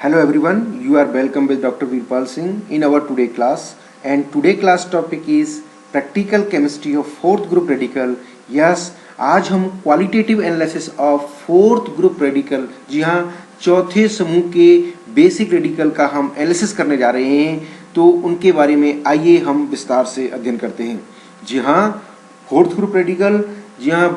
Hello everyone, you are welcome with Dr. Virpal Singh in our today class, and today class topic is practical chemistry of fourth group radical. Yes, आज हम qualitative analysis of fourth group radical, जी हाँ, चौथे समूह के basic radical का हम analysis करने जा रहे हैं। तो उनके बारे में आइए हम विस्तार से अध्ययन करते हैं। जी हाँ, फोर्थ ग्रुप रेडिकल, जी हाँ,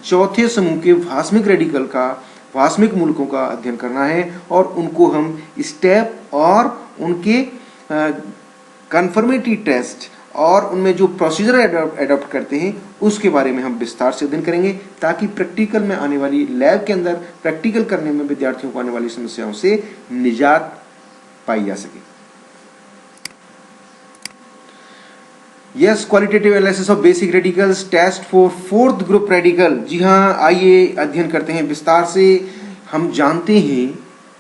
चौथे समूह के भास्मिक रेडिकल का भास्मिक मूलकों का अध्ययन करना है और उनको हम स्टेप और उनके कन्फर्मेटरी टेस्ट और उनमें जो प्रोसीजर एडॉप्ट करते हैं उसके बारे में हम विस्तार से अध्ययन करेंगे, ताकि प्रैक्टिकल में आने वाली लैब के अंदर प्रैक्टिकल करने में विद्यार्थियों को आने वाली समस्याओं से निजात पाई जा सके। Yes, qualitative analysis of basic radicals, test for fourth group radical. जी हाँ, आइए अध्ययन करते हैं विस्तार से। हम जानते हैं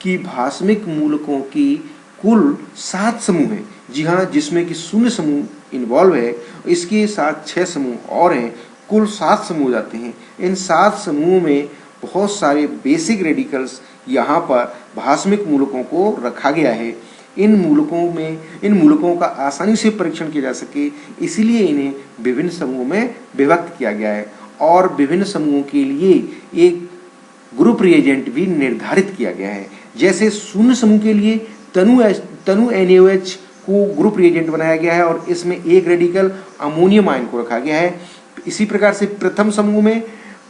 कि भास्मिक मूलकों की कुल 7 समूह हैं। जी हाँ, जिसमें कि 0 समूह इन्वॉल्व है, इसके साथ 6 समूह और हैं, कुल 7 समूह हो जाते हैं। इन 7 समूह में बहुत सारे बेसिक रेडिकल्स यहाँ पर भास्मिक मूलकों को रखा गया है। इन मूलकों का आसानी से परीक्षण किया जा सके, इसलिए इन्हें विभिन्न समूहों में विभक्त किया गया है और विभिन्न समूहों के लिए एक ग्रुप रिएजेंट भी निर्धारित किया गया है। जैसे 0 समूह के लिए तनु NaOH को ग्रुप रिएजेंट बनाया गया है और इसमें एक रेडिकल अमोनियम आयन को रखा गया है। इसी प्रकार से प्रथम समूह में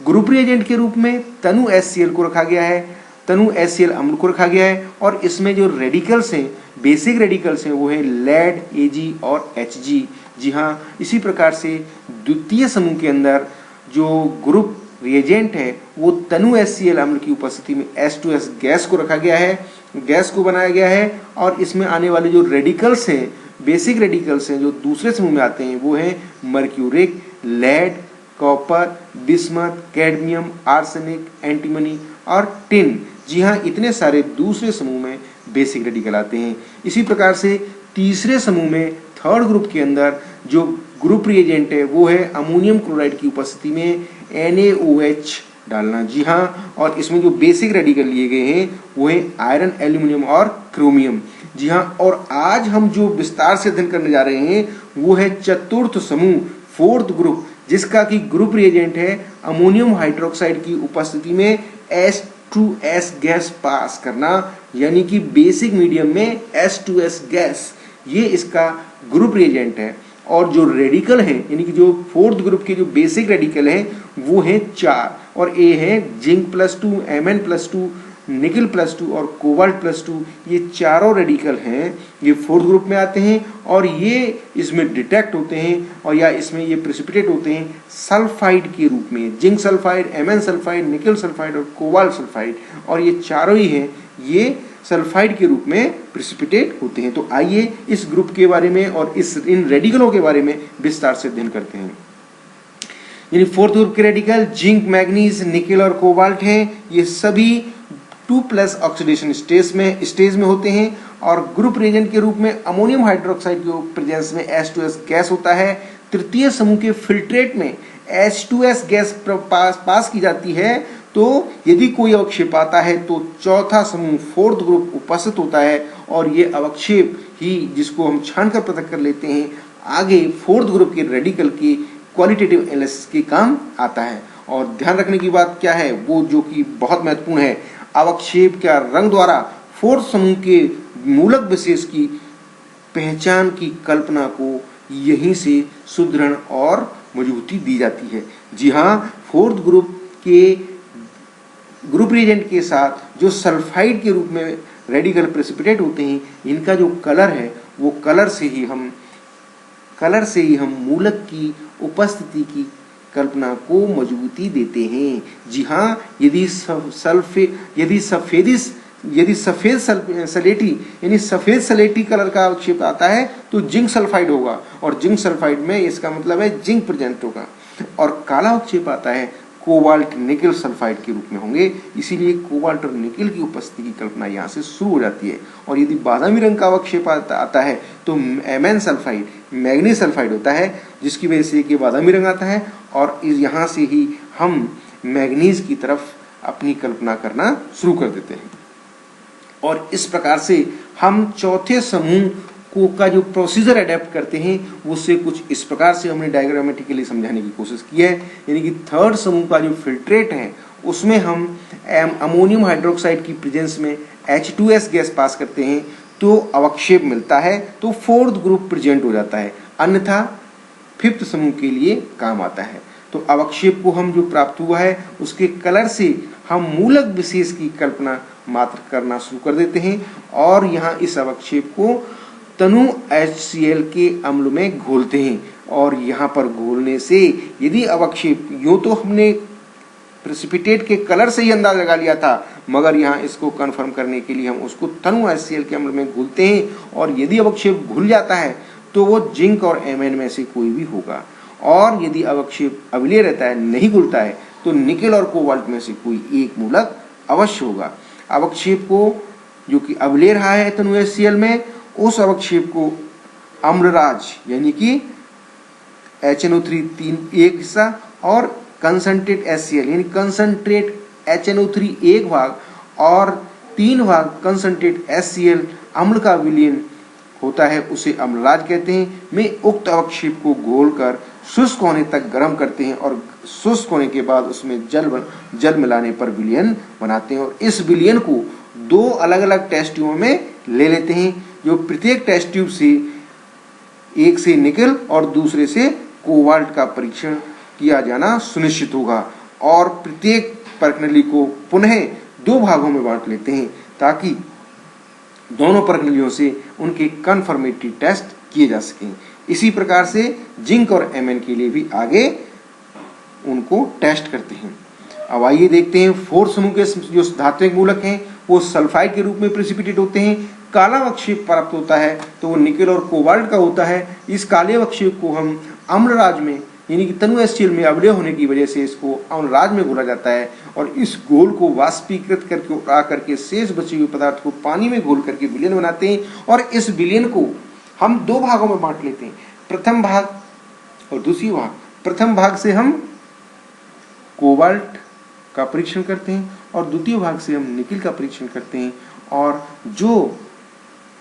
ग्रुप रिएजेंट के रूप में तनु HCl को रखा गया है, तनु HCl अम्ल को रखा गया है और इसमें जो रेडिकल्स हैं, बेसिक रेडिकल्स हैं, वो है लेड, Ag और Hg। जी हाँ, इसी प्रकार से द्वितीय समूह के अंदर जो ग्रुप रिएजेंट है वो तनु HCl अम्ल की उपस्थिति में H2S गैस को रखा गया है, गैस को बनाया गया है और इसमें आने वाले जो रेडिकल्स हैं, बेसिक रेडिकल्स हैं, जो दूसरे समूह में आते हैं, वो हैं mercuric, lead, copper, bismuth, cadmium, arsenic, antimony और टिन। जी हाँ, इतने सारे दूसरे समूह में बेसिक रेडिकल आते हैं। इसी प्रकार से तीसरे समूह में थर्ड ग्रुप के अंदर जो ग्रुप रिएजेंट है वो है अमोनियम क्लोराइड की उपस्थिति में NaOH डालना। जी हाँ, और इसमें जो बेसिक रेडिकल लिए गए हैं वो है आयरन, एल्यूमिनियम और क्रोमियम। जी हाँ, और आज हम जो विस्तार से अध्ययन करने जा रहे हैं वो है चतुर्थ समूह, फोर्थ ग्रुप, जिसका कि ग्रुप रिएजेंट है अमोनियम हाइड्रोक्साइड की उपस्थिति में H2S गैस पास करना, यानी कि बेसिक मीडियम में H2S गैस, ये इसका ग्रुप रिएजेंट है। और जो रेडिकल हैं, यानी कि जो फोर्थ ग्रुप के जो बेसिक रेडिकल हैं वो हैं 4 और ए है जिंक +2, Mn+2, निकल +2 और कोबाल्ट +2। ये चारों रेडिकल हैं, ये फोर्थ ग्रुप में आते हैं और ये इसमें डिटेक्ट होते हैं और या इसमें ये प्रेसिपिटेट होते हैं सल्फाइड के रूप में, जिंक सल्फाइड, Mn सल्फाइड, निकल सल्फाइड और कोबाल्ट सल्फाइड, और ये चारों ही हैं, ये सल्फाइड के रूप में प्रेसिपिटेट होते हैं। तो आइए इस ग्रुप के बारे में और इन रेडिकलों के बारे में विस्तार से अध्ययन करते हैं। यानी फोर्थ ग्रुप के रेडिकल जिंक, मैग्नीज, निकल और कोबाल्ट हैं। ये सभी 2+ ऑक्सीडेशन स्टेज में होते हैं और ग्रुप रिएजेंट के रूप में अमोनियम हाइड्रोक्साइड के प्रेजेंस में H2S गैस होता है। तृतीय समूह के फिल्ट्रेट में H2S गैस पास की जाती है, तो यदि कोई अवक्षेप आता है तो चौथा समूह फोर्थ ग्रुप उपस्थित होता है और ये अवक्षेप ही, जिसको हम छानकर पृथक कर लेते हैं, आगे फोर्थ ग्रुप के रेडिकल की क्वालिटेटिव एनालिसिस के काम आता है। और ध्यान रखने की बात क्या है, वो जो कि बहुत महत्वपूर्ण है, अवक्षेप का रंग द्वारा फोर्थ समूह के मूलक विशेष की पहचान की कल्पना को यहीं से सुदृढ़ और मजबूती दी जाती है। जी हाँ, फोर्थ ग्रुप के ग्रुप रिएजेंट के साथ जो सल्फाइड के रूप में रेडिकल प्रेसिपिटेट होते हैं, इनका जो कलर है वो कलर से ही हम मूलक की उपस्थिति की कल्पना को मजबूती देते हैं। जी हाँ, यदि सफेद सलेटी यानी सफेद सलेटी कलर का अवक्षेप आता है तो जिंक सल्फाइड होगा और जिंक सल्फाइड में इसका मतलब है जिंक प्रेजेंट होगा, और काला अवक्षेप आता है कोबाल्ट, निकल सल्फाइड के रूप में होंगे। इसीलिए कोबाल्ट और निकल की उपस्थिति की कल्पना यहाँ से शुरू हो जाती है। और यदि बादामी रंग का अवक्षेप आता है तो Mn सल्फाइड, मैग्नीज सल्फाइड होता है, जिसकी वजह से कि बादामी रंग आता है और यहाँ से ही हम मैग्नीज की तरफ अपनी कल्पना करना शुरू कर देते हैं। और इस प्रकार से हम चौथे समूह को का जो प्रोसीजर अडेप्ट करते हैं उससे कुछ इस प्रकार से हमने डायग्रामेटिकली समझाने की कोशिश की है। यानी कि थर्ड समूह का जो फिल्ट्रेट है उसमें हम अमोनियम हाइड्रोक्साइड की प्रेजेंस में H2S गैस पास करते हैं तो अवक्षेप मिलता है, तो फोर्थ ग्रुप प्रेजेंट हो जाता है, अन्यथा फिफ्थ समूह के लिए काम आता है। तो अवक्षेप को हम जो प्राप्त हुआ है उसके कलर से हम मूलक विशेष की कल्पना मात्र करना शुरू कर देते हैं और यहाँ इस अवक्षेप को तनु HCl के अम्ल में घोलते हैं। और यहाँ पर घोलने से यदि अवक्षेप यूं तो हमने प्रेसिपिटेट के कलर से ही अंदाज लगा लिया था, मगर यहाँ इसको कंफर्म करने के लिए हम उसको तनु HCl के अम्ल में घोलते हैं और यदि अवक्षेप घुल जाता है तो वो जिंक और Mn में से कोई भी होगा। और यदि अवक्षेप अवलेय रहता है, नहीं घुलता है, तो निकेल और कोबाल्ट में से कोई एक मूलक अवश्य होगा। अवक्षेप को जो कि अवलेय रहा है तनु HCl में, उस अवक्षेप को अम्लराज यानी कि HNO3 एक हिस्सा और कंसंट्रेट HCl यानी कंसंट्रेट HNO3 एक भाग और 3 भाग कंसंट्रेट HCl अम्ल का विलयन होता है, उसे अम्लराज कहते हैं। में उक्त अवक्षेप को घोलकर शुष्क होने तक गर्म करते हैं और शुष्क होने के बाद उसमें जल मिलाने पर विलयन बनाते हैं और इस विलयन को 2 अलग अलग टेस्ट ट्यूबों में ले लेते हैं, जो प्रत्येक टेस्ट ट्यूब से एक से निकेल और दूसरे से कोबाल्ट का परीक्षण किया जाना सुनिश्चित होगा। और प्रत्येक परखनली को पुनः 2 भागों में बांट लेते हैं ताकि दोनों परखनलियों से उनके कन्फर्मेटरी टेस्ट किए जा सकें। इसी प्रकार से जिंक और Mn के लिए भी आगे उनको टेस्ट करते हैं। अब आइए देखते हैं फोर्थ समूह के जो धात्विक मूलक हैं वो सल्फाइड के रूप में प्रेसिपिटेट होते हैं। काला अवक्षेप प्राप्त होता है तो वो निकेल और कोबाल्ट का होता है। इस काले अवक्षेप को हम अम्लराज में यानी कि तनु HCl में अवलेय होने की वजह से इसको अम्लराज में घोला जाता है और इस घोल को वाष्पीकृत करके उड़ा करके शेष बचे हुए पदार्थ को पानी में घोल करके विलयन बनाते हैं और इस विलयन को हम 2 भागों में बांट लेते हैं, प्रथम भाग और दूसरी भाग। प्रथम भाग से हम कोबाल्ट का परीक्षण करते हैं और द्वितीय भाग से हम निकेल का परीक्षण करते हैं और जो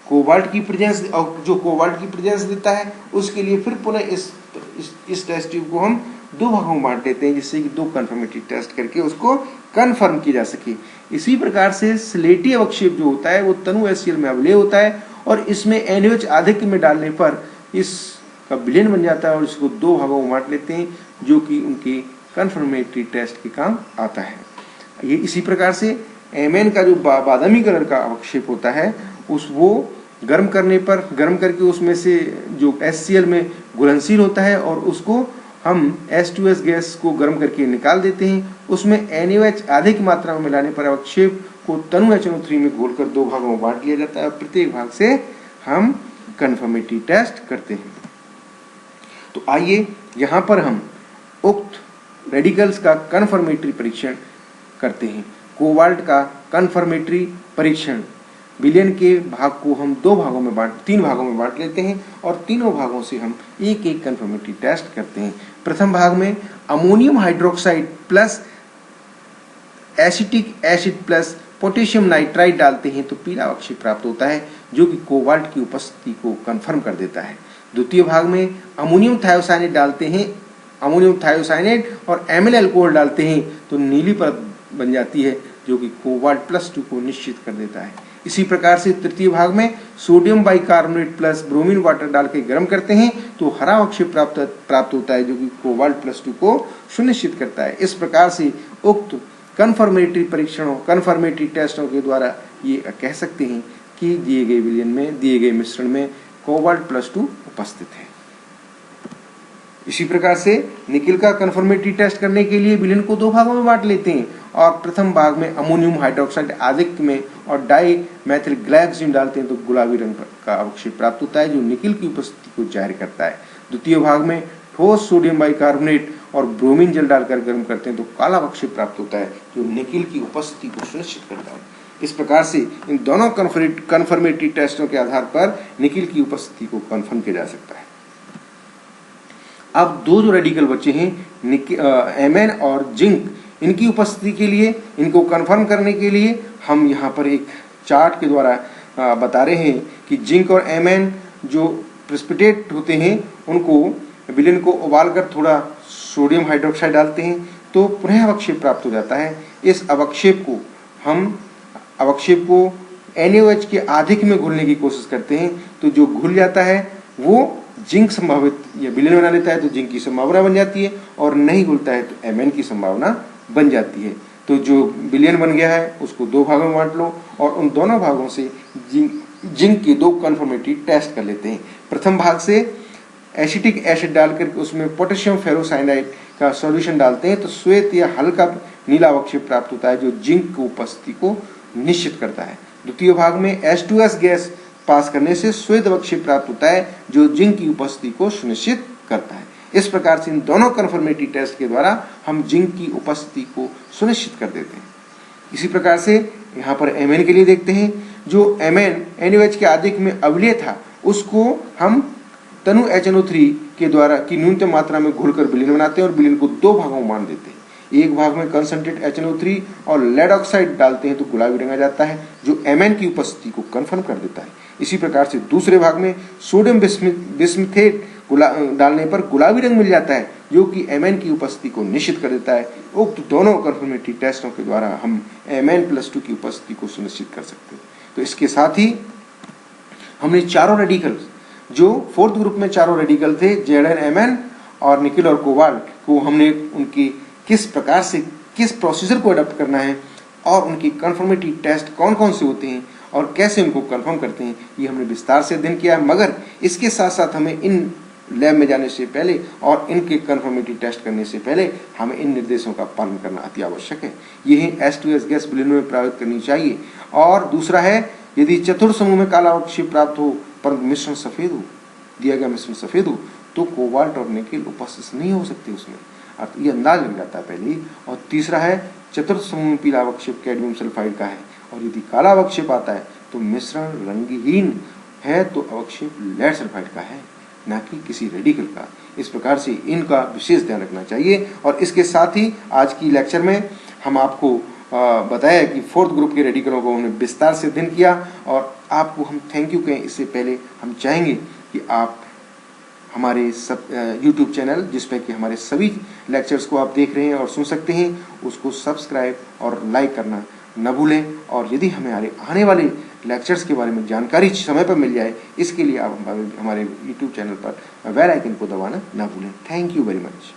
कोबाल्ट की प्रेजेंस देता है उसके लिए फिर पुनः इस टेस्ट ट्यूब को हम 2 भागों में बांट देते हैं जिससे कि 2 कंफर्मेटरी टेस्ट करके उसको कंफर्म किया जा सके। इसी प्रकार से स्लेटी अवक्षेप जो होता है वो तनु HCl में अवलेय होता है और इसमें NaOH आधिक्य में डालने पर इसका विलयन बन जाता है और इसको 2 भागों में बांट लेते हैं जो कि उनके कंफर्मेटरी टेस्ट के काम आता है। ये इसी प्रकार से Mn का जो बादामी कलर का अवक्षेप होता है वो गर्म करके उसमें से जो HCl में घुलनशील होता है और उसको हम H2S गैस को गर्म करके निकाल देते हैं। उसमें NaOH अधिक मात्रा में मिलाने पर अवक्षेप को तनु HNO3 में घोलकर 2 भागों में बांट लिया जाता है और प्रत्येक भाग से हम कंफर्मेटरी टेस्ट करते हैं। तो आइए यहाँ पर हम उक्त रेडिकल्स का कंफर्मेटरी परीक्षण करते हैं। कोबाल्ट का कंफर्मेटरी परीक्षण विलयन के भाग को हम 3 भागों में बांट लेते हैं और तीनों भागों से हम एक कंफर्मेटरी टेस्ट करते हैं। प्रथम भाग में ammonium hydroxide plus acetic acid plus potassium nitride डालते हैं तो पीला अवक्षेप प्राप्त होता है जो कि कोबाल्ट की उपस्थिति को कंफर्म कर देता है। द्वितीय भाग में अमोनियम थायोसाइनेट डालते हैं, अमोनियम थायोसाइनेट और एमिल अल्कोहल डालते हैं तो नीली परत बन जाती है जो कि कोबाल्ट +2 को निश्चित कर देता है। इसी प्रकार से तृतीय भाग में sodium bicarbonate plus bromine water डाल के गर्म करते हैं तो हरा अवक्षेप प्राप्त होता है जो कि कोबाल्ट +2 को सुनिश्चित करता है। इस प्रकार से उक्त कंफर्मेटरी टेस्टों के द्वारा ये कह सकते हैं कि दिए गए विलयन में दिए गए मिश्रण में कोबाल्ट +2 उपस्थित है। इसी प्रकार से निकेल का कंफर्मेटरी टेस्ट करने के लिए विलयन को 2 भागों में बांट लेते हैं और प्रथम भाग में अमोनियम हाइड्रोक्साइड आधिक्य में और डाई मैथिल ग्लाइकोसिन डालते हैं तो गुलाबी रंग का अवक्षेप प्राप्त होता है जो निकेल की उपस्थिति को जाहिर करता है। द्वितीय भाग में ठोस सोडियम बाइकार्बोनेट और ब्रोमीन जल डालकर गर्म करते हैं तो काला अवक्षेप प्राप्त होता है जो निकेल की उपस्थिति को सुनिश्चित करता है। इस प्रकार से इन दोनों कंफर्मेटरी टेस्टों के आधार पर निकेल की उपस्थिति को कंफर्म किया जा सकता है। अब 2 जो रेडिकल बचे हैं Mn और जिंक, इनकी उपस्थिति के लिए, इनको कंफर्म करने के लिए हम यहाँ पर एक चार्ट के द्वारा बता रहे हैं कि जिंक और Mn जो प्रेसिपिटेट होते हैं उनको विलेन को उबालकर थोड़ा सोडियम हाइड्रोक्साइड डालते हैं तो पुनः अवक्षेप प्राप्त हो जाता है। इस अवक्षेप को NaOH के आधिक्य में घुलने की कोशिश करते हैं तो जो घुल जाता है वो जिंक संभावित या विलेन बना लेता है तो जिंक की संभावना बन जाती है, और नहीं घुलता है तो Mn की संभावना बन जाती है। तो जो विलेन बन गया है उसको दो भागों में बांट लो और उन दोनों भागों से जिंक की दो कन्फर्मेटरी टेस्ट कर लेते हैं। प्रथम भाग से एसिटिक एसिड डालकर उसमें पोटेशियम फेरोसाइनाइड का सॉल्यूशन डालते हैं तो श्वेत या हल्का नीला अवक्षेप प्राप्त होता है जो जिंक की उपस्थिति को निश्चित करता है। द्वितीय भाग में H2S गैस पास करने से श्वेत अवक्षेप प्राप्त होता है जो जिंक की उपस्थिति को सुनिश्चित करता है। इस प्रकार से इन दोनों कन्फर्मेटरी टेस्ट के द्वारा हम जिंक की उपस्थिति को सुनिश्चित कर देते हैं। इसी प्रकार से यहाँ पर Mn के लिए देखते हैं। जो Mn NaOH के आधिक्य में अवलीय था उसको हम तनु HNO3 के द्वारा की न्यूनतम मात्रा में घुलकर विलीन बनाते हैं और विलीन को दो भागों में बांट देते हैं। एक भाग में कंसंट्रेट HNO3 और लेड ऑक्साइड डालते हैं तो गुलाबी रंग आ जाता है जो Mn की उपस्थिति को कंफर्म कर देता है। इसी प्रकार से दूसरे भाग में सोडियम बिस्मुथेट डालने पर गुलाबी रंग मिल जाता है जो कि Mn की उपस्थिति को निश्चित कर देता है। उक्त दोनों कन्फर्मेटरी टेस्टों के द्वारा हम Mn+2 की उपस्थिति को सुनिश्चित कर सकते हैं। तो इसके साथ ही हमने चारों रेडिकल्स जो फोर्थ ग्रुप में चारों रेडिकल थे Zn Mn और निकेल और कोबाल्ट को हमने उनकी किस प्रकार से किस प्रोसीजर को अडॉप्ट करना है और उनकी कन्फर्मेटरी टेस्ट कौन कौन से होते हैं और कैसे उनको कंफर्म करते हैं ये हमने विस्तार से अध्ययन किया है। मगर इसके साथ साथ हमें इन लैब में जाने से पहले और इनके कन्फर्मेटरी टेस्ट करने से पहले हमें इन निर्देशों का पालन करना अति आवश्यक है। ये है H2S गैस विलीन में प्रभावित करनी चाहिए। और दूसरा है यदि चतुर्थ समूह में काला अवक्षेप प्राप्त हो परंतु मिश्रण सफेद हो, दिया गया मिश्रण सफेद हो तो कोबाल्ट और निकेल उपस्थित नहीं हो सकते उसमें, ये अंदाज लग जाता है पहले ही। और तीसरा है चतुर्थ समूह में पीला अवक्षेप कैडमियम सल्फाइड का है और यदि काला अवक्षेप आता है तो मिश्रण रंगहीन है तो अवक्षेप लेड सल्फाइड का है ना कि किसी रेडिकल का। इस प्रकार से इनका विशेष ध्यान रखना चाहिए। और इसके साथ ही आज की लेक्चर में हम आपको बताया कि फोर्थ ग्रुप के रेडिकलों को हमने विस्तार से अध्ययन किया और आपको हम थैंक यू कहें इससे पहले हम चाहेंगे कि आप हमारे सब YouTube चैनल जिस पे कि हमारे सभी लेक्चर्स को आप देख रहे हैं और सुन सकते हैं उसको सब्सक्राइब और लाइक करना न भूलें। और यदि हमें आने वाले लेक्चर्स के बारे में जानकारी समय पर मिल जाए इसके लिए आप हमारे YouTube चैनल पर बेल आइकन को दबाना न भूलें। Thank you very much.